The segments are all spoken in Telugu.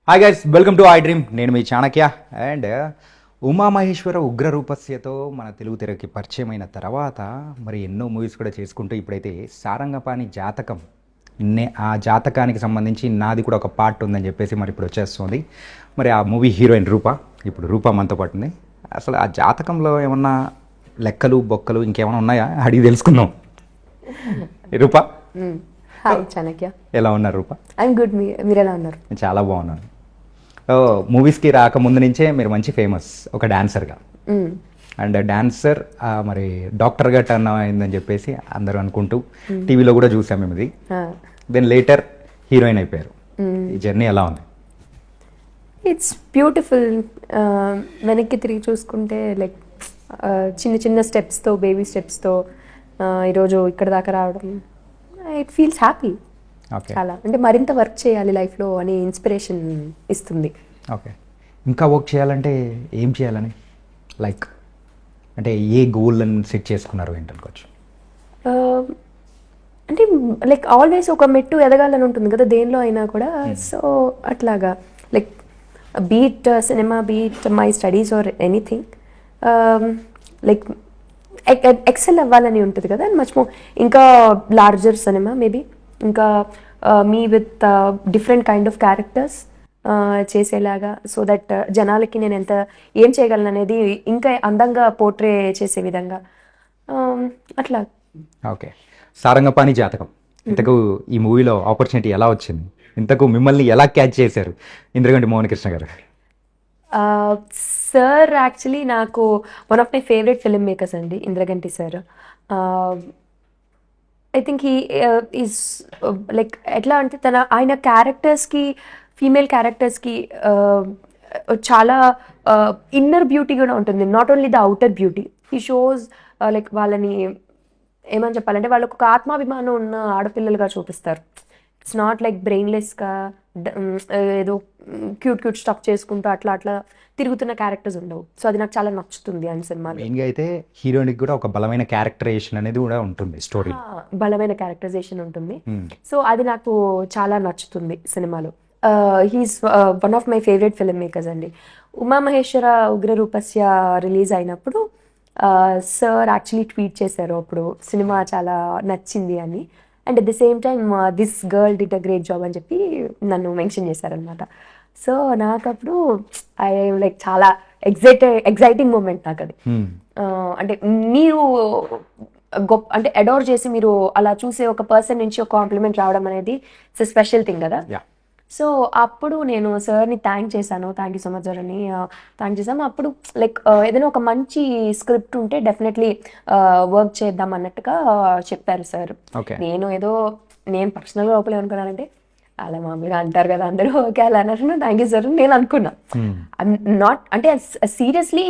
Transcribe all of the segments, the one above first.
Hi guys, welcome to I dream. నేను మీ చాణక్య. అండ్ ఉమామహేశ్వర ఉగ్ర రూపస్యతో మన తెలుగు తెరకి పరిచయమైన తర్వాత మరి ఎన్నో మూవీస్ కూడా చేసుకుంటూ ఇప్పుడైతే సారంగపాణి జాతకం ఆ జాతకానికి సంబంధించి నాది కూడా ఒక పార్ట్ ఉందని చెప్పేసి మరి ఇప్పుడు వచ్చేస్తుంది. మరి ఆ మూవీ హీరోయిన్ రూప, ఇప్పుడు రూప మనతో పాటు ఉంది. అసలు ఆ జాతకంలో ఏమన్నా లెక్కలు బొక్కలు ఇంకేమైనా ఉన్నాయా అడిగి తెలుసుకుందాం. రూప, హాయ్ చాణక్య. ఎలా ఉన్నారు రూప? I'm good. మీరు ఎలా ఉన్నారు? చాలా బాగున్నాను. మూవీస్కి రాకముందు నుంచే మీరు మంచి ఫేమస్ ఒక డాన్సర్గా. అండ్ డాన్సర్ మరి డాక్టర్గా టర్న్ అయిందని చెప్పేసి అందరూ అనుకుంటూ టీవీలో కూడా చూసాం మేము ఇది. దెన్ లేటర్ హీరోయిన్ అయిపోయారు. ఈ జర్నీ ఎలా ఉంది? It's beautiful. వెనక్కి తిరిగి చూసుకుంటే లైక్ చిన్న చిన్న స్టెప్స్తో, బేబీ స్టెప్స్తో ఈరోజు ఇక్కడ దాకా రావడం, ఇట్ ఫీల్స్ హ్యాపీ. చాలా అంటే మరింత వర్క్ చేయాలి లైఫ్లో అని ఇన్స్పిరేషన్ ఇస్తుంది. ఓకే, ఇంకా వర్క్ చేయాలంటే ఏం చేయాలని, లైక్ అంటే ఏ గోల్ని సెట్ చేసుకున్నారు ఏంటనుకోవచ్చు? అంటే లైక్ ఆల్వేస్ ఒక మెట్టు ఎదగాలని ఉంటుంది కదా దేనిలో అయినా కూడా. సో అట్లాగా like be it cinema, be it my studies or anything, like excel అవ్వాలని ఉంటుంది కదా. అండ్ మచ్ మోర్ ఇంకా లార్జర్ సినిమా మేబీ, ఇంకా మీ with different kind of characters చేసేలాగా, సో దట్ జనాలకి నేను ఏం చేయగలను అనేది ఇంకా అందంగా పోర్ట్రే చేసే విధంగా అట్లా. ఓకే, సారంగపాణి జాతకం, ఇంతకు ఈ మూవీలో ఆపర్చునిటీ ఎలా వచ్చింది? ఇంతకు మిమ్మల్ని ఎలా క్యాచ్ చేశారు ఇంద్రగంటి మోహన్ కృష్ణ గారు? సార్ యాక్చువల్లీ నాకు one of my favourite film makers అండి Indraganti sir. I think he is like ఎట్లా అంటే ఆయన క్యారెక్టర్స్కి, ఫీమేల్ క్యారెక్టర్స్కి చాలా ఇన్నర్ బ్యూటీ కూడా ఉంటుంది, not only the outer beauty. He shows like వాళ్ళని ఏమని చెప్పాలంటే వాళ్ళకు ఒక ఆత్మాభిమానం ఉన్న ఆడపిల్లలుగా చూపిస్తారు. ఇట్స్ నాట్ లైక్ బ్రెయిన్లెస్గా ఏదో క్యూట్ స్టఫ్ చేసుకుంటూ అట్లా తిరుగుతున్న క్యారెక్టర్స్ ఉండవు. సో అది నాకు చాలా నచ్చుతుంది ఆయన సినిమాలో. మెయిన్గా అయితే హీరోయిన్కి కూడా ఒక బలమైన క్యారెక్టరైజేషన్ అనేది కూడా ఉంటుంది, స్టోరీ బలమైన క్యారెక్టరైజేషన్ ఉంటుంది. సో అది నాకు చాలా నచ్చుతుంది సినిమాలో. He's one of my favourite film makers అండి. ఉమామహేశ్వర ఉగ్ర రూపస్య రిలీజ్ అయినప్పుడు సార్ యాక్చువల్లీ ట్వీట్ చేశారు అప్పుడు సినిమా చాలా నచ్చింది అని. And at the same time this girl did a great job అని చెప్పి నన్ను మెన్షన్ చేశారనమాట. సో నాకు అప్పుడు ఐ లైక్ చాలా ఎగ్జైటింగ్ మూమెంట్ నాకు అది. అంటే మీరు గొప్ప అంటే అడోర్ చేసి మీరు అలా చూసే ఒక పర్సన్ నుంచి ఒక కాంప్లిమెంట్ రావడం అనేది ఇట్స్ స్పెషల్ థింగ్ కదా. సో అప్పుడు నేను సార్ని థ్యాంక్ చేశాను, thank you so much sir అని థ్యాంక్ చేశాను. అప్పుడు లైక్ ఏదైనా ఒక మంచి స్క్రిప్ట్ ఉంటే డెఫినెట్లీ వర్క్ చేద్దాం అన్నట్టుగా చెప్పారు సార్. నేను పర్సనల్గా లోపల ఏమనుకున్నానంటే అలా మామూలుగా అంటారు కదా అందరూ, ఓకే అలా అన్నారు, థ్యాంక్ యూ సార్ నేను అనుకున్నా. నాట్ అంటే సీరియస్లీ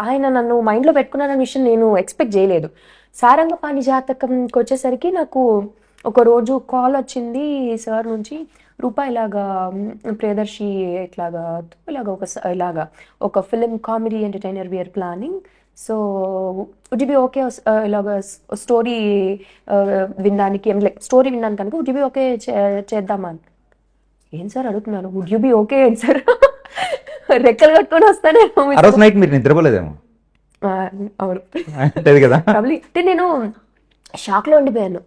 ఆయన నన్ను మైండ్లో పెట్టుకున్నారన్న విషయం నేను ఎక్స్పెక్ట్ చేయలేదు. సారంగపాణి జాతకంకి వచ్చేసరికి నాకు ఒక రోజు కాల్ వచ్చింది సార్ నుంచి, రూపా ఇలాగా ప్రియదర్శి ఇలాగా ఒక film comedy entertainer we're planning, so would you be okay ఇలాగ స్టోరీ వినడానికి, లైక్ స్టోరీ వినడానికి కనుక వుడ్ యు బి ఓకే చేద్దామా అని. ఏం సార్ అడుగుతున్నాను, వుడ్ యు బి ఓకే ఏంటి సార్? రెక్కలు కట్టుకొని వస్తానే. నైట్ మీరు నిద్రపోలేదేమో? అవును కదా. అంటే నేను షాక్లో ఉండిపోయాను.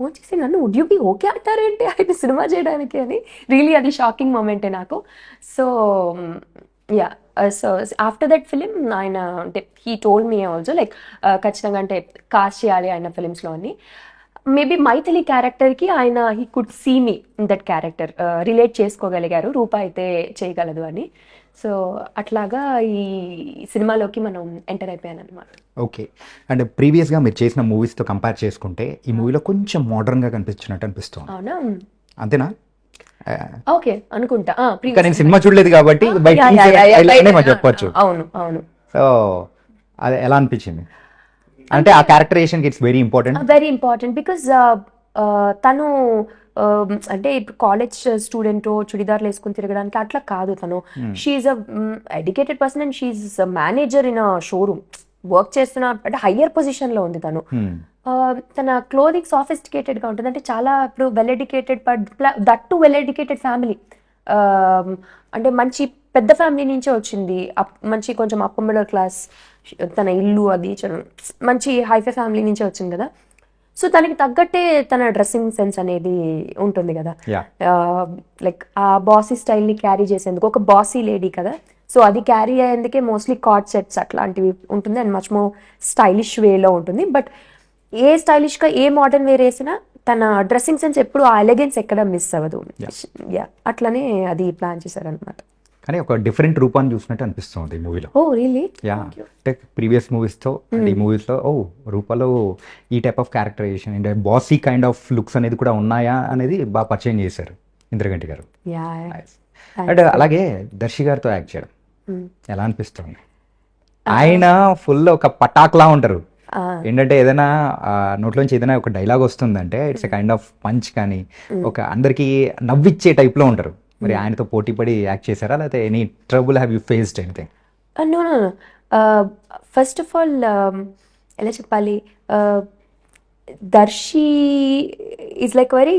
ఫోన్ చేసి నన్ను వుడ్ యూ బి ఓకే అంటారేంటి ఆయన సినిమా చేయడానికి అని. రియలీ అది షాకింగ్ మూమెంటే నాకు. So yeah, so after that film ఆయన అంటే he told me also like ఖచ్చితంగా అంటే కాస్ట్ చేయాలి ఆయన ఫిలిమ్స్లో అని. మేబీ మైథిలి క్యారెక్టర్కి ఆయన he could see me in that character, relate చేసుకోగలిగారు, రూపా అయితే చేయగలదు అని. సో అట్లాగా ఈ సినిమాలోకి మనం ఎంటర్ అయిపోయాను అనమాట. ఓకే, అండ్ ప్రీవియస్గా మీరు చేసిన మూవీస్తో కంపేర్ చేసుకుంటే ఈ మూవీలో కొంచెం మోడర్న్గా కనిపించినట్టు అనిపిస్తుంది. అవునా? అంతేనా? ఓకే అనుకుంటా. నేను సినిమా చూడలేదు కాబట్టి చెప్పొచ్చు. అవును అవును. సో అది ఎలా అనిపించింది? అంటే ఆ characterization it's very important because తను అంటే ఇప్పుడు కాలేజ్ స్టూడెంట్ చుడిదార్లు వేసుకుని తిరగడానికి అట్లా కాదు. తను she's a educated person and she's manager in a showroom, work చేస్తున్న అంటే హయ్యర్ పొజిషన్ లో ఉంది తను. తన క్లోదింగ్ సాఫిస్టికేటెడ్ గా ఉంటుంది, అంటే చాలా ఇప్పుడు well educated, but that to well educated family. అంటే మంచి పెద్ద ఫ్యామిలీ నుంచే వచ్చింది, మంచి కొంచెం అప్పర్ మిడిల్ క్లాస్, తన ఇల్లు అది మంచి హైఫై ఫ్యామిలీ నుంచే వచ్చింది కదా. సో తనకి తగ్గట్టే తన డ్రెస్సింగ్ సెన్స్ అనేది ఉంటుంది కదా, లైక్ ఆ బాసీ స్టైల్ని క్యారీ చేసేందుకు ఒక బాసీ లేడీ కదా. సో అది క్యారీ అయ్యేందుకే మోస్ట్లీ కార్డ్ సెట్స్ అట్లాంటివి ఉంటుంది అండ్ మచ్ మోర్ స్టైలిష్ వేలో ఉంటుంది. బట్ ఏ స్టైలిష్గా ఏ మోడర్న్ వేర్ వేసినా తన డ్రెస్సింగ్ సెన్స్ ఎప్పుడు ఆ ఎలిగెన్స్ ఎక్కడ మిస్ అవ్వదు. అట్లనే అది ప్లాన్ చేశారనమాట. కానీ ఒక డిఫరెంట్ రూపాన్ని చూసినట్టు అనిపిస్తుంది ఈ మూవీలో. Oh really? యా, అంటే ప్రీవియస్ మూవీస్తో ఈ మూవీస్లో రూపాలో ఈ టైప్ ఆఫ్ క్యారెక్టరైజేషన్ అంటే బాసీ కైండ్ ఆఫ్ లుక్స్ అనేది కూడా ఉన్నాయా అనేది బాగా పరిచయం చేశారు ఇంద్రగంటి గారు. అండ్ అలాగే దర్శి గారితో యాక్ట్ చేయడం ఎలా అనిపిస్తుంది? ఆయన ఫుల్ ఒక పటాక్లా ఉంటారు. ఏంటంటే ఏదైనా నోట్లోంచి ఏదైనా ఒక డైలాగ్ వస్తుందంటే it's a kind of punch, కానీ ఒక అందరికి నవ్విచ్చే టైప్లో ఉంటారు. మరి ఆయనతో పోటీ పడి యాక్ట్ చేశారా, లేకపోతే any trouble have you faced anything? No, first of all ఎలా చెప్పాలి, దర్శి ఈజ్ లైక్ వెరీ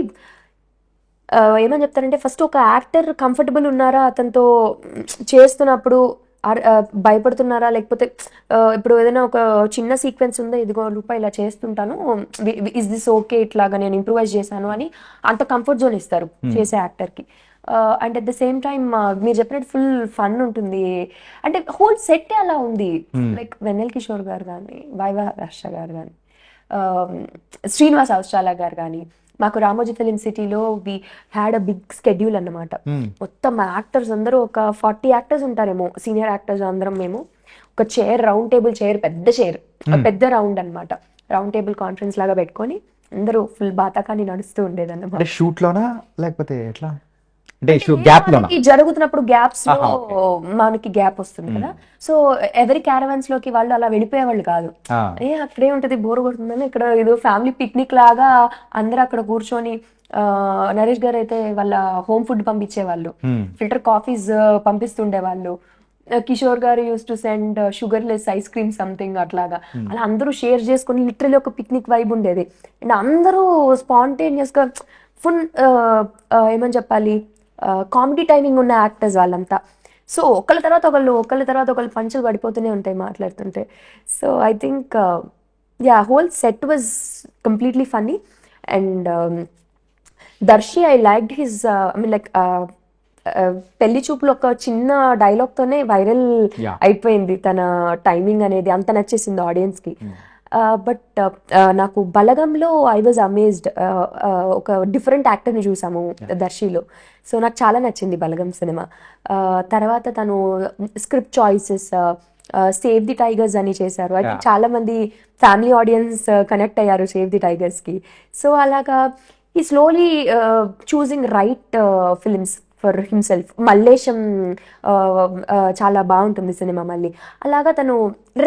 ఏమని చెప్తారంటే, ఫస్ట్ ఒక యాక్టర్ కంఫర్టబుల్ ఉన్నారా అతనితో చేస్తున్నప్పుడు, భయపడుతున్నారా, లేకపోతే ఇప్పుడు ఏదైనా ఒక చిన్న సీక్వెన్స్ ఉందా, ఇదిగో రూపాయి ఇలా చేస్తుంటాను, ఇస్ దిస్ ఓకే, ఇట్లాగా నేను ఇంప్రూవైజ్ చేశాను అని అంత కంఫర్ట్ జోన్ ఇస్తారు చేసే యాక్టర్కి. And at the same time మీరు చెప్పినట్టు ఫుల్ ఫన్ ఉంటుంది. అంటే హోల్ సెట్ అలా ఉంది. లైక్ వెన్నెల్ కిషోర్ గారు కానీ, వైవా హర్ష గారు కానీ, శ్రీనివాస్ అవస్ట్రాల గారు కానీ, మాకు రామోజీ ఫిలిం సిటీలో we had a big schedule అన్నమాట. మొత్తం యాక్టర్స్ అందరూ ఒక 40 యాక్టర్స్ ఉంటారేమో, సీనియర్ యాక్టర్స్ అందరం మేము ఒక చైర్, రౌండ్ టేబుల్ చైర్, పెద్ద చైర్, పెద్ద రౌండ్ అన్నమాట, రౌండ్ టేబుల్ కాన్ఫరెన్స్ లాగా పెట్టుకొని అందరూ ఫుల్ బాతాకాని నడుస్తూ ఉండేదన్నమాట. షూట్ లోనా లేకపోతే ఎట్లా? అంటే గ్యాప్ లోనా? జరుగుతున్నప్పుడు గ్యాప్స్ లో మనకి గ్యాప్ వస్తుంది కదా. సో ఎవరి క్యారవన్స్ లోకి వాళ్ళు అలా వెళ్ళిపోయేవాళ్ళు కాదు. అక్కడే ఉంటది, బోర్ కొడుతుందని ఇక్కడ ఏదో ఫ్యామిలీ పిక్నిక్ లాగా అందరూ అక్కడ కూర్చొని, నరేష్ గారు అయితే వాళ్ళ హోమ్ ఫుడ్ పంపించేవాళ్ళు, ఫిల్టర్ కాఫీస్ పంపిస్తుండేవాళ్ళు. కిషోర్ గారు use to send sugar less ice cream something అట్లాగా. అలా అందరూ షేర్ చేసుకుని లిటరలీ ఒక పిక్నిక్ వైబ్ ఉండేది. అండ్ అందరూ స్పాంటేనియస్ గా ఫుల్ ఏమని చెప్పాలి, కామెడీ టైమింగ్ ఉన్న యాక్టర్స్ వాళ్ళంతా. సో ఒకళ్ళ తర్వాత ఒకళ్ళు పంచులు పడిపోతూనే ఉంటాయి మాట్లాడుతుంటే. So I think whole set was completely funny. And Darshi, I liked his, I mean like Pelli Choopulu ఒక చిన్న డైలాగ్తోనే వైరల్ అయిపోయింది తన టైమింగ్ అనేది, అంత నచ్చేసింది ఆడియన్స్కి. బట్ నాకు బలగంలో ఐ వాజ్ అమేజ్డ్, ఒక డిఫరెంట్ యాక్టర్ని చూసాము దర్శిలో. సో నాకు చాలా నచ్చింది బలగం సినిమా. తర్వాత తను script choices, save the tigers అని చేశారు. అయితే చాలా మంది ఫ్యామిలీ ఆడియన్స్ కనెక్ట్ అయ్యారు సేవ్ ది టైగర్స్కి. సో అలాగా ఈ slowly choosing right films for himself. Mallesham చాలా బాగుంటుంది సినిమా. మళ్ళీ అలాగా తను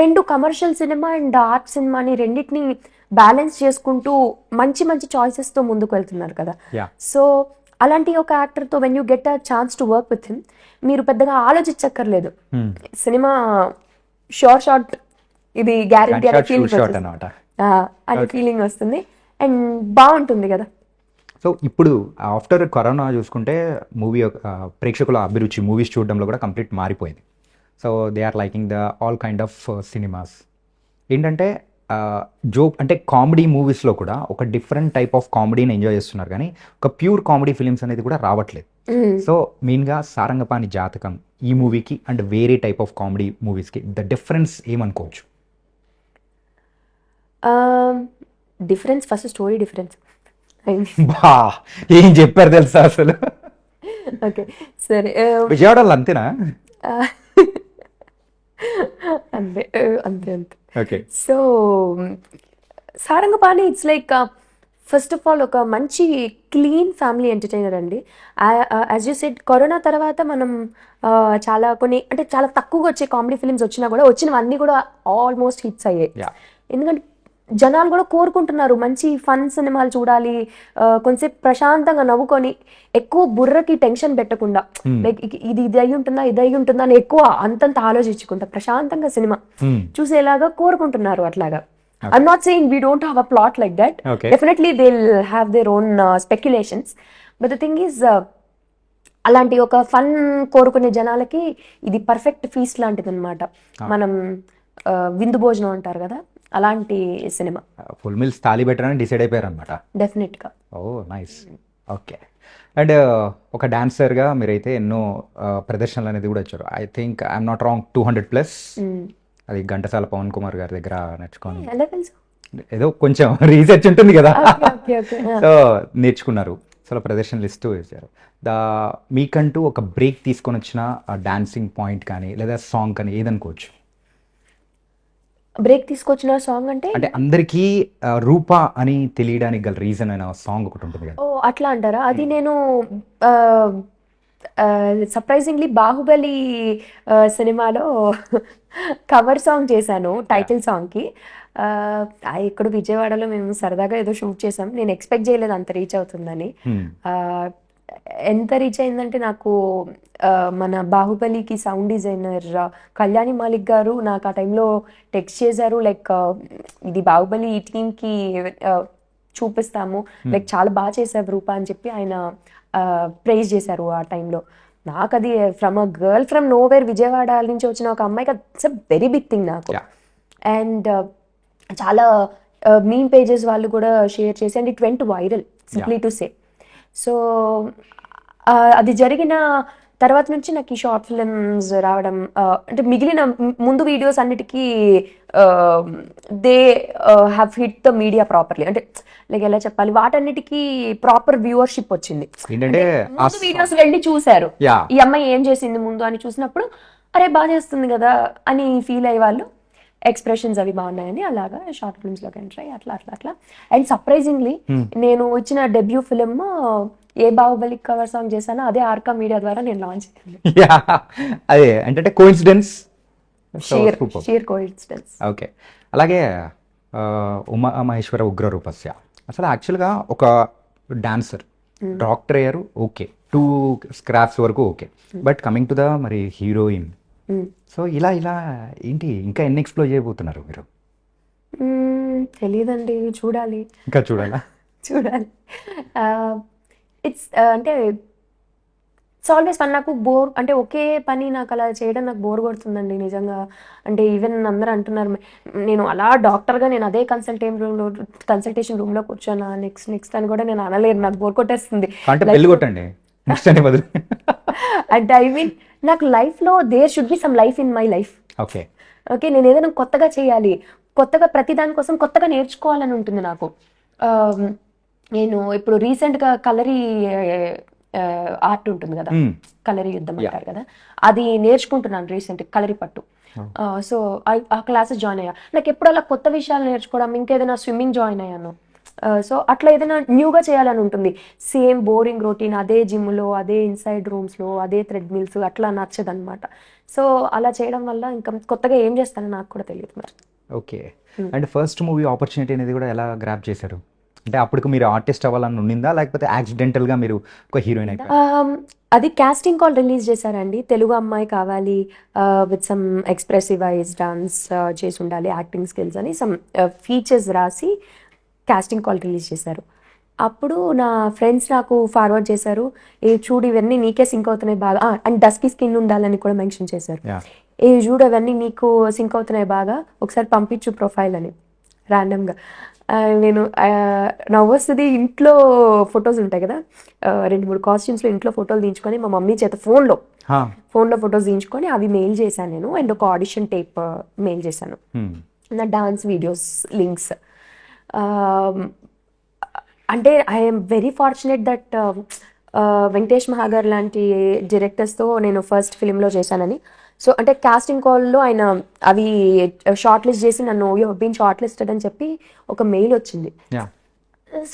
రెండు కమర్షియల్ సినిమా అండ్ ఆర్ట్ సినిమాని రెండింటిని బ్యాలెన్స్ చేసుకుంటూ మంచి మంచి చాయిసెస్తో ముందుకు వెళ్తున్నారు కదా. సో అలాంటి ఒక యాక్టర్తో when you get a chance to work with him, మీరు పెద్దగా ఆలోచించక్కర్లేదు, సినిమా షార్ట్ ఇది గ్యారంటీ అనే ఫీలింగ్ వస్తుంది అండ్ బాగుంటుంది కదా. సో ఇప్పుడు ఆఫ్టర్ కరోనా చూసుకుంటే మూవీ ప్రేక్షకుల అభిరుచి మూవీస్ చూడడంలో కూడా కంప్లీట్ మారిపోయింది. So they are liking the all kind of cinemas. ఏంటంటే జోక్ అంటే కామెడీ మూవీస్లో కూడా ఒక డిఫరెంట్ టైప్ ఆఫ్ కామెడీని ఎంజాయ్ చేస్తున్నారు, కానీ ఒక ప్యూర్ కామెడీ ఫిలిమ్స్ అనేది కూడా రావట్లేదు. సో మెయిన్గా సారంగపాణి జాతకం ఈ మూవీకి అండ్ వేరే టైప్ ఆఫ్ కామెడీ మూవీస్కి ద డిఫరెన్స్ ఏమనుకోవచ్చు? Difference first story difference. బా ఏం చెప్పారు తెలుసా అసలు. ఓకే సరే, విజయవాడలో అంతేనా? అంతే అంతే అంతే. Okay. So Sarangapani it's like first of all ఒక మంచి క్లీన్ ఫ్యామిలీ ఎంటర్టైనర్ అండి. యాజ్ యూ సెడ్, కరోనా తర్వాత మనం చాలా కొన్ని అంటే చాలా తక్కువగా వచ్చే కామెడీ ఫిలిమ్స్ వచ్చినా కూడా వచ్చినవన్నీ కూడా ఆల్మోస్ట్ హిట్స్ అయ్యాయి. ఎందుకంటే జనాలు కూడా కోరుకుంటున్నారు మంచి ఫన్ సినిమాలు చూడాలి, కొంచెంసేపు ప్రశాంతంగా నవ్వుకొని, ఎక్కువ బుర్రకి టెన్షన్ పెట్టకుండా, లైక్ ఇది అయి ఉంటుందా అని ఎక్కువ అంతంత ఆలోచించుకుంటా ప్రశాంతంగా సినిమా చూసేలాగా కోరుకుంటున్నారు. అట్లాగా I'm not saying we don't have a plot like that. Okay. Definitely they'll have their own speculations. But the thing is, అలాంటి ఒక ఫన్ కోరుకునే జనాలకి ఇది పర్ఫెక్ట్ ఫీస్ట్ లాంటిది అనమాట. మనం విందు భోజనం అంటారు కదా, అలాంటి సినిమా. ఫుల్ మీల్స్ థాలీ పెట్టారని డిసైడ్ అయిపోయారు అనమాట. డెఫినెట్గా. ఓ నైస్. ఓకే. అండ్ ఒక డాన్సర్గా మీరైతే ఎన్నో ప్రదర్శనలు అనేది కూడా వచ్చారు. I think I'm not wrong 200+. అది ఘంటసాల పవన్ కుమార్ గారి దగ్గర నేర్చుకోండి. ఎలా తెలుసు? ఏదో కొంచెం రీసెర్చ్ ఉంటుంది కదా, ఓకే ఓకే. సో నేర్చుకున్నారు. సో ప్రదర్శనలు ఇస్తూ వచ్చారు. మీకంటూ ఒక బ్రేక్ తీసుకొని వచ్చిన డాన్సింగ్ పాయింట్ కానీ లేదా సాంగ్ కానీ ఏదనుకోవచ్చు? బ్రేక్ తీసుకొచ్చిన సాంగ్ అంటే అంటే అందరికీ రూప అని తెలియడానికి గల రీజన్ అయిన సాంగ్ ఒకటి ఉంటుంది కదా. ఓ అట్లా అంటారా? అది నేను సర్ప్రైజింగ్లీ బాహుబలి సినిమాలో కవర్ సాంగ్ చేశాను టైటిల్ సాంగ్కి. ఇక్కడ విజయవాడలో మేము సరదాగా ఏదో షూట్ చేసాం. నేను ఎక్స్పెక్ట్ చేయలేదు అంత రీచ్ అవుతుందని. ఎంత రీచ్ అయిందంటే నాకు మన బాహుబలికి సౌండ్ డిజైనర్ కళ్యాణి మాలిక్ గారు నాకు ఆ టైంలో టెక్స్ట్ చేశారు, లైక్ ఇది బాహుబలి ఈ టీంకి చూపిస్తాము, లైక్ చాలా బాగా చేశారు రూప అని చెప్పి ఆయన ప్రైజ్ చేశారు ఆ టైంలో. నాకు అది from a girl from nowhere Vijayawada నుంచి వచ్చిన ఒక అమ్మాయికి it's a very big thing నాకు. అండ్ చాలా మీమ్ పేజెస్ వాళ్ళు కూడా షేర్ చేసి and it went viral simply to say. So అది జరిగిన తర్వాత నుంచి నాకు ఈ షార్ట్ ఫిల్మ్స్ రావడం, అంటే మిగిలిన ముందు వీడియోస్ అన్నిటికీ they have hit the media properly. అంటే లైక్ ఎలా చెప్పాలి, వాటన్నిటికీ ప్రాపర్ వ్యూవర్షిప్ వచ్చింది. ముందు వీడియోస్ వెళ్ళి చూశారు ఈ అమ్మాయి ఏం చేసింది ముందు అని చూసినప్పుడు అరే బాగా చేస్తుంది కదా అని ఫీల్ అయ్యే వాళ్ళు, ఎక్స్ప్రెషన్స్ అవి బాగున్నాయని అలాగా షార్ట్ ఫిల్మ్స్లోకి ఎంటర్ అయ్యి అట్లా అట్లా అట్లా. అండ్ సర్ప్రైజింగ్లీ నేను ఇచ్చిన డెబ్యూ ఫిలిం ఏ బాహుబలి కవర్ సాంగ్ చేశానో అదే ఆర్కా మీడియా ద్వారా నేను లాంచ్ చేశాను. అదే అంటే కోఇన్సిడెన్స్, షీర్ కోఇన్సిడెన్స్. ఓకే. అలాగే ఉమా మహేశ్వర ఉగ్ర రూపస్య అసలు యాక్చువల్గా ఒక డాన్సర్, డాక్టర్ అయ్యారు, ఓకే, 2 స్క్రాప్స్ వరకు okay, but coming to the మరి హీరోయిన్, సో ఇలా ఇలా ఏంటి ఇంకా ఎన్ని ఎక్స్ప్లోర్ చేయబోతున్నారు మీరు? తెలియదండి, చూడాలి, ఇంకా చూడాలా? చూడాలి. ఇట్స్ అంటే ఇట్స్ ఆల్వేస్ ఫన్. నాకు బోర్ అంటే ఒకే పని నాకు అలా చేయడం నాకు బోర్ కొడుతుందండి నిజంగా. అంటే ఈవెన్ అందరూ అంటున్నారు నేను అలా డాక్టర్గా నేను అదే కన్సల్టేషన్ రూమ్లో కూర్చోనా నెక్స్ట్ అని కూడా నేను అనలేను, నాకు బోర్ కొట్టేస్తుంది. అంటే ఐ మీన్ నాకు లైఫ్లో there should be some life in my life. Okay okay, నేను ఏదైనా కొత్తగా చేయాలి, కొత్తగా ప్రతి దానికోసం కొత్తగా నేర్చుకోవాలని ఉంటుంది నాకు. నేను ఇప్పుడు రీసెంట్గా కలరీ ఆర్ట్ ఉంటుంది కదా, కలరీ యుద్ధం అంటారు కదా, అది నేర్చుకుంటున్నాను రీసెంట్, కలరీ పట్టు. సో ఆ క్లాసెస్ జాయిన్ అయ్యా. నాకు ఎప్పుడు అలా కొత్త విషయాలు నేర్చుకోవడం, ఇంకేదైనా స్విమ్మింగ్ జాయిన్ అయ్యాను. సో అట్లా ఏదైనా న్యూగా చేయాలని ఉంటుంది. సేమ్ బోరింగ్ రొటీన్, అదే జిమ్లో, అదే ఇన్సైడ్ రూమ్స్లో, అదే థ్రెడ్మిల్స్, అట్లా నచ్చదనమాట. సో అలా చేయడం వల్ల ఇంకా కొత్తగా ఏం చేస్తానో నాకు కూడా తెలియదు మరి. Okay. And first movie opportunity అనేది కూడా ఎలా గ్రాప్ చేశారు? అంటే అప్పటికి మీరు ఆర్టిస్ట్ అవ్వాలని ఉండిందా, లేకపోతే యాక్సిడెంటల్గా మీరు ఒక హీరోయిన్ అయిపోయారు? అది కాస్టింగ్ కాల్ రిలీజ్ చేశారండి. తెలుగు అమ్మాయి కావాలి with some expressive eyes, dance చేసి ఉండాలి, యాక్టింగ్ స్కిల్స్ అని సమ్ ఫీచర్స్ రాసి కాస్టింగ్ కాల్ రిలీజ్ చేశారు. అప్పుడు నా ఫ్రెండ్స్ నాకు ఫార్వర్డ్ చేశారు, ఏ చూడు ఇవన్నీ నీకే సింక్ అవుతున్నాయి బాగా, అండ్ డస్కీ స్కిన్ ఉండాలని కూడా మెన్షన్ చేశారు. ఏ చూడు అవన్నీ నీకు సింక్ అవుతున్నాయి బాగా, ఒకసారి పంపించు ప్రొఫైల్ అని ర్యాండమ్గా. నేను నవ్వొస్తుంది. ఇంట్లో ఫొటోస్ ఉంటాయి కదా, 2-3 కాస్ట్యూమ్స్లో ఇంట్లో ఫోటోలు తీయించుకొని మా మమ్మీ చేత ఫోన్లో ఫొటోస్ తీయించుకొని అవి మెయిల్ చేశాను నేను. అండ్ ఒక ఆడిషన్ టేప్ మెయిల్ చేశాను, నా డాన్స్ వీడియోస్ లింక్స్. అంటే I'm very fortunate that Venkatesh మహాగారు లాంటి డైరెక్టర్స్తో నేను ఫస్ట్ ఫిలింలో చేశానని. సో అంటే కాస్టింగ్ కాల్లో ఆయన అవి షార్ట్ లిస్ట్ చేసి నన్ను యూ బీన్ షార్ట్ లిస్టెడ్ అని చెప్పి ఒక మెయిల్ వచ్చింది.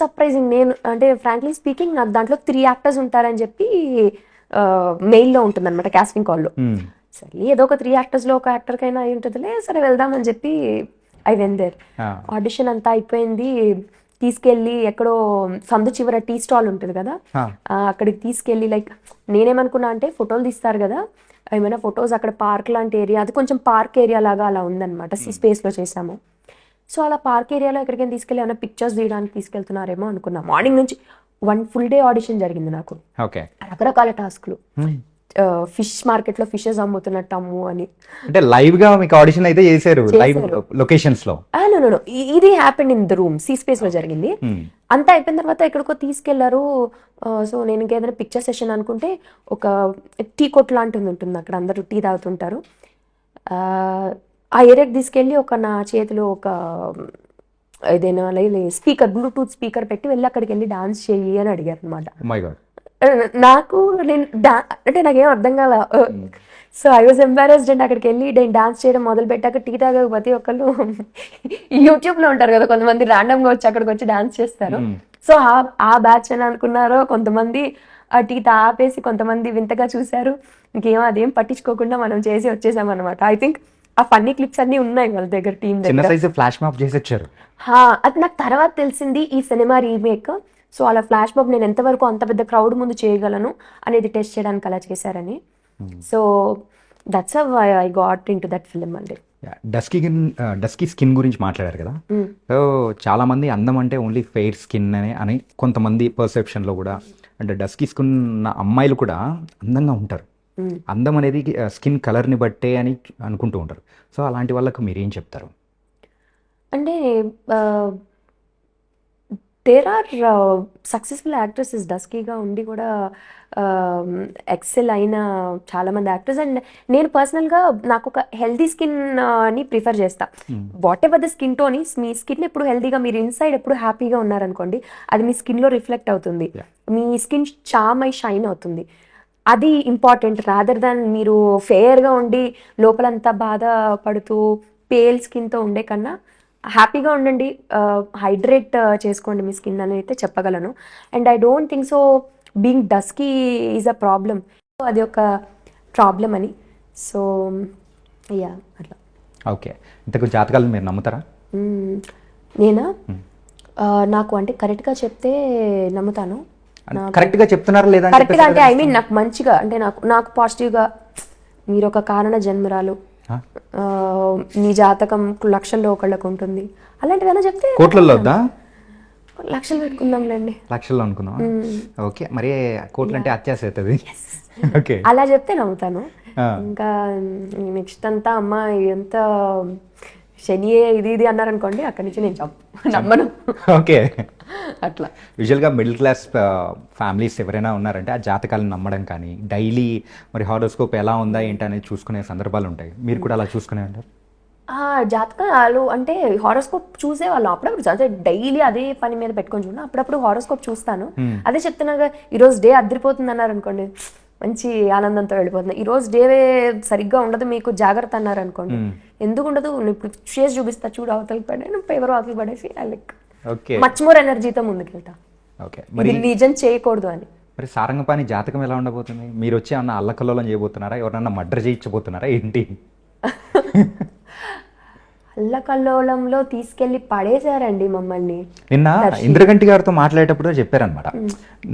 సర్ప్రైజింగ్. నేను అంటే ఫ్రాంక్లీ స్పీకింగ్ నాకు దాంట్లో 3 యాక్టర్స్ ఉంటారని చెప్పి మెయిల్లో ఉంటుంది అనమాట కాస్టింగ్ కాల్లో. సరే ఏదో ఒక 3 యాక్టర్స్లో ఒక యాక్టర్కైనా అయి ఉంటుందిలే, సరే వెళ్దామని చెప్పి ఐ వెంట్ దేర్. ఆడిషన్ అంతా అయిపోయింది. తీసుకెళ్ళి ఎక్కడో సందు చివర టీ స్టాల్ ఉంటుంది కదా, అక్కడికి తీసుకెళ్ళి లైక్ నేనేమనుకున్నా అంటే ఫోటోలు తీస్తారు కదా, ఏమైనా ఫొటోస్ అక్కడ పార్క్ లాంటి ఏరియా, అది కొంచెం పార్క్ ఏరియా లాగా అలా ఉందన్నమాట, స్పేస్లో చేసాము. సో అలా పార్క్ ఏరియాలో ఎక్కడికైనా తీసుకెళ్ళి ఏమైనా పిక్చర్స్ తీయడానికి తీసుకెళ్తున్నారేమో అనుకున్నా. మార్నింగ్ నుంచి 1 full day ఆడిషన్ జరిగింది నాకు, ఓకే. రకరకాల టాస్క్లు. ఫిష్ మార్కెట్లో ఫిషెస్ అమ్ముతున్నట్టు అమ్ము అని. అంటే లైవ్ గా మీకు ఆడిషన్ అయితే చేశారు లైవ్ లొకేషన్స్ లో? నో, ఇది happened in the room, C space లో జరిగింది. అంతా అయిపోయిన తర్వాత ఎక్కడికో తీసుకెళ్లారు. సో నేను ఇంకేదైనా పిక్చర్ సెషన్ అనుకుంటే ఒక టీ కొట్ లాంటిది ఉంటుంది అక్కడ, అందరూ టీ తాగుతుంటారు. ఆ ఏరియాకి తీసుకెళ్ళి నా చేతిలో ఒక ఏదైనా స్పీకర్, బ్లూటూత్ స్పీకర్ పెట్టి వెళ్ళి అక్కడికి వెళ్ళి డాన్స్ చెయ్యి అని అడిగారు అనమాట. నాకు అంటే నాకేం అర్థం కాల. So I was embarrassed and అక్కడికి వెళ్ళి నేను డాన్స్ చేయడం మొదలు పెట్టాక టీ తాగా ప్రతి ఒక్కళ్ళు యూట్యూబ్ లో ఉంటారు కదా కొంతమంది, ర్యాండమ్ గా వచ్చి అక్కడికి వచ్చి డాన్స్ చేస్తారు. సో ఆ బ్యాచ్ అని అనుకున్నారో, కొంతమంది ఆ టీ తాపేసి కొంతమంది వింతగా చూశారు. ఇంకేమో అదేం పట్టించుకోకుండా మనం చేసి వచ్చేసాం అనమాట. ఐ థింక్ ఆ ఫన్నీ క్లిప్స్ అన్ని ఉన్నాయి వాళ్ళ దగ్గర, టీమ్ దగ్గర. ఫ్లాష్ మాప్ చేసి వచ్చారు. అది నాకు తర్వాత తెలిసింది ఈ సినిమా రీమేక్. సో అలా ఫ్లాష్ బాబ్ నేను ఎంతవరకు అంత పెద్ద క్రౌడ్ ముందు చేయగలను అనేది టెస్ట్ చేయడానికి అలా చేశారని. So that's how I got in to that film అండి. డస్కీ స్కిన్ గురించి మాట్లాడారు కదా. సో చాలా మంది అందం అంటే ఓన్లీ ఫెయిర్ స్కిన్ అని కొంతమంది పర్సెప్షన్ లో కూడా, అంటే డస్కీ స్కిన్ ఉన్న అమ్మాయిలు కూడా అందంగా ఉంటారు. అందం అనేది స్కిన్ కలర్ని బట్టే అని అనుకుంటూ ఉంటారు. సో అలాంటి వాళ్ళకు మీరేం చెప్తారు? అంటే దేర్ ఆర్ సక్సెస్ఫుల్ యాక్ట్రెసెస్ డస్కీగా ఉండి కూడా ఎక్సెల్ అయిన చాలామంది యాక్టర్స్. అండ్ నేను పర్సనల్గా నాకు ఒక హెల్దీ స్కిన్ ని ప్రిఫర్ చేస్తా. What ever the skin tone is, me skin ఎప్పుడు హెల్దీగా, మీరు ఇన్సైడ్ ఎప్పుడు హ్యాపీగా ఉన్నారనుకోండి, అది మీ స్కిన్లో రిఫ్లెక్ట్ అవుతుంది. మీ స్కిన్ చామ్ అయి షైన్ అవుతుంది. అది ఇంపార్టెంట్ రాదర్ దాన్ మీరు ఫేర్గా ఉండి లోపలంతా బాధ పడుతూ పేల్ స్కిన్తో ఉండే కన్నా హ్యాపీగా ఉండండి, హైడ్రేట్ చేసుకోండి మీ స్కిన్ అని అయితే చెప్పగలను. And I don't think so being dusky is a problem, అది ఒక ప్రాబ్లం అని. సో యా అట్లా. ఓకే. ఇంతకు జాతకాలు మీరు నమ్ముతారా? నేనా? నాకు అంటే కరెక్ట్గా చెప్తే నమ్ముతాను. కరెక్ట్గా చెప్తున్నారా లేదా? కరెక్ట్గా అంటే ఐ మీన్ నాకు మంచిగా, అంటే నాకు పాజిటివ్గా మీరు ఒక కారణ జన్మరాలు, నీ జాతకం లక్షల్లో ఒకళ్ళకు ఉంటుంది అలాంటిదైనా చెప్తే. కోట్లలో వద్దా? లక్షలు పెట్టుకుందాంలేండి. లక్షల్లో అనుకున్నాం. ఓకే. మరి కోట్లు అంటే అత్యాశ అవుతుంది. ఓకే. అలా చెప్తే నమ్ముతాను. ఇంకా నెక్స్ట్ అంతా అమ్మ ఎంత శనియే ఇది అన్నారనుకోండి, అక్కడి నుంచి నేను నమ్మను. ఓకే. అట్లా యూజువల్గా మిడిల్ క్లాస్ ఫ్యామిలీస్ ఎవరైనా ఉన్నారంటే ఆ జాతకాలను నమ్మడం కానీ, డైలీ మరి హారోస్కోప్ ఎలా ఉందా ఏంటి అనేది చూసుకునే సందర్భాలు ఉంటాయి. మీరు కూడా అలా చూసుకునే ఉంటారు? జాతకాలు అంటే హారోస్కోప్ చూసేవాళ్ళం అప్పుడప్పుడు, అదే డైలీ అదే పని మీద పెట్టుకొని చూడ, అప్పుడప్పుడు హారోస్కోప్ చూస్తాను. అదే చెప్తున్నాగా, ఈరోజు డే అద్దరిపోతుంది అన్నారు అనుకోండి, మంచి ఆనందంతో వెళ్ళిపోతుంది. ఈరోజు డే సరిగ్గా ఉండదు మీకు, జాగ్రత్త అన్నారు అనుకోండి, ఎందుకు ఉండదు, ఇప్పుడు షేస్ చూపిస్తా చూడు, అవతలకి పడే పేపర్ అవతలకి పడేసి లైక్ మచ్ మోర్ ఎనర్జీతో ముందుకెళ్తా. ఇది నిజం చేయకూడదు అని. మరి సారంగపాణి జాతకం ఎలా ఉండబోతుంది? మీరు వచ్చి ఏమన్నా అల్లకల్లోలం చేయబోతున్నారా? ఎవరన్నా మర్డర్ చేయించబోతున్నారా ఏంటి? అల్లకల్లోలంలో తీసుకెళ్లి పడేశారండి మమ్మల్ని. నిన్న ఇంద్రగంటి గారితో మాట్లాడేటప్పుడు చెప్పారనమాట,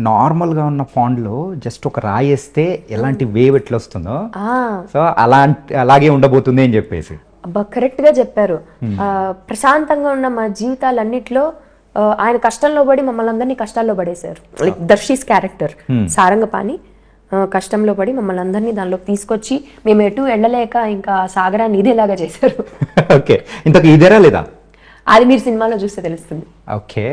నార్మల్ గా ఉన్న పాండ్ లో జస్ట్ ఒక రాయేస్తే ఎలాంటి వేవ్ ఎట్లా వస్తుందో, సో అలాగే ఉండబోతుంది అని చెప్పేసి. అబ్బా కరెక్ట్ గా చెప్పారు. ప్రశాంతంగా ఉన్న మా జీవితాలన్నిట్లో ఆయన కష్టంలో పడి మమ్మల్ని అందరినీ కష్టాల్లో పడేశారు. లైక్ దర్శీస్ క్యారెక్టర్ సారంగపాణి కష్టంలో పడి మమ్మల్ని అందరినీ దానిలోకి తీసుకొచ్చి మేము ఎటు వెళ్ళలేక ఇంకా సాగరాన్ని ఇదేలాగా చేశారు. ఓకే. ఇంతకు ఇదేరా లేదా? అది మీరు సినిమాలో చూస్తే తెలుస్తుంది. ఓకే.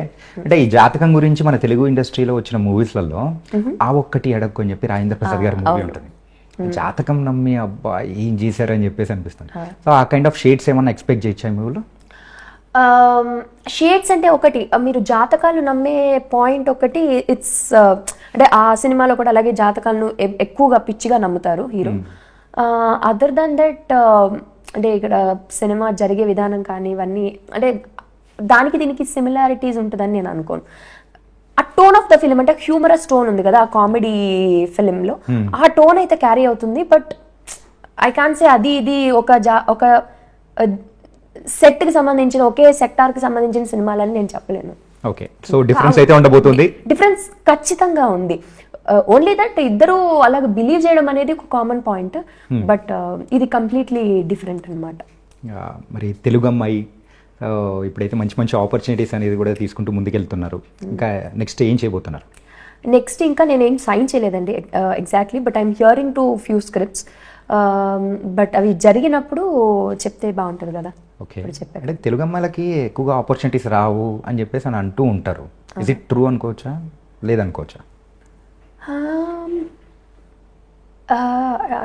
అంటే ఈ జాతకం గురించి మన తెలుగు ఇండస్ట్రీలో వచ్చిన మూవీస్లలో ఆ ఒక్కటి అడక్కు అని చెప్పి రాజేంద్ర ప్రసాద్ గారి మూవీ ఉంటుంది. జాతకం నమ్మి అబ్బా ఏం చేశారు అని చెప్పేసి అనిపిస్తుంది. సో ఆ కైండ్ ఆఫ్ షేడ్స్ ఏమన్నా ఎక్స్పెక్ట్ చేయొచ్చా మూవీలో? షేడ్స్ అంటే ఒకటి, మీరు జాతకాలు నమ్మే పాయింట్ ఒకటి, ఇట్స్ అంటే ఆ సినిమాలో కూడా అలాగే జాతకాలను ఎక్కువగా పిచ్చిగా నమ్ముతారు హీరో. అదర్ దాన్ దట్ అంటే ఇక్కడ సినిమా జరిగే విధానం కానీ ఇవన్నీ అంటే దానికి దీనికి సిమిలారిటీస్ ఉంటుందని నేను అనుకోను. ఆ టోన్ ఆఫ్ ద ఫిలిం అంటే హ్యూమరస్ టోన్ ఉంది కదా ఆ కామెడీ ఫిలింలో, ఆ టోన్ అయితే క్యారీ అవుతుంది. బట్ ఐ కాన్ సే అది ఇది ఒక సెట్ కి సంబంధించిన ఒకే సెక్టార్ కి సంబంధించిన సినిమాలని నేను చెప్పలేను. ఓకే. సో డిఫరెన్స్ అయితే ఉండబోతుంది. డిఫరెన్స్ ఖచ్చితంగా ఉంది. ఓన్లీ దట్ ఇద్దరు అలాగ బిలీవ్ చేయడం అనేది ఒక కామన్ పాయింట్, బట్ ఇది కంప్లీట్లీ డిఫరెంట్ అనమాట. మరి తెలుగు అమ్మాయి ఇప్పుడైతే మంచి మంచి ఆపర్చునిటీస్ అనేది కూడా తీసుకుంటూ ముందుకెళ్తున్నారు. ఇంకా నెక్స్ట్ ఏం చేయబోతున్నారు? నెక్స్ట్ ఇంకా నేనేం సైన్ చేయలేదండి exactly, but I'm hearing to few scripts. But అవి జరిగినప్పుడు చెప్తే బాగుంటుంది కదా. ఓకే, ఇప్పుడు చెప్పారు. అంటే తెలుగు అమ్మాయిలకి ఎక్కువగా ఆపర్చునిటీస్ రావు అని చెప్పేసి అని అంటూ ఉంటారు. ఇస్ ఇట్ ట్రూ అనుకోవచ్చా, లేదనుకోవచ్చా?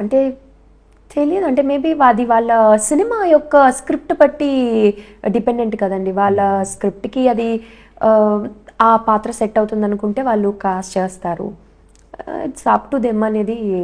అంటే తెలియదు, అంటే మేబీ అది వాళ్ళ సినిమా యొక్క స్క్రిప్ట్ బట్టి డిపెండెంట్ కదండి. వాళ్ళ స్క్రిప్ట్కి అది ఆ పాత్ర సెట్ అవుతుంది అనుకుంటే వాళ్ళు కాస్ట్ చేస్తారు. ఇట్స్ అప్ టు దెమ్ అనేది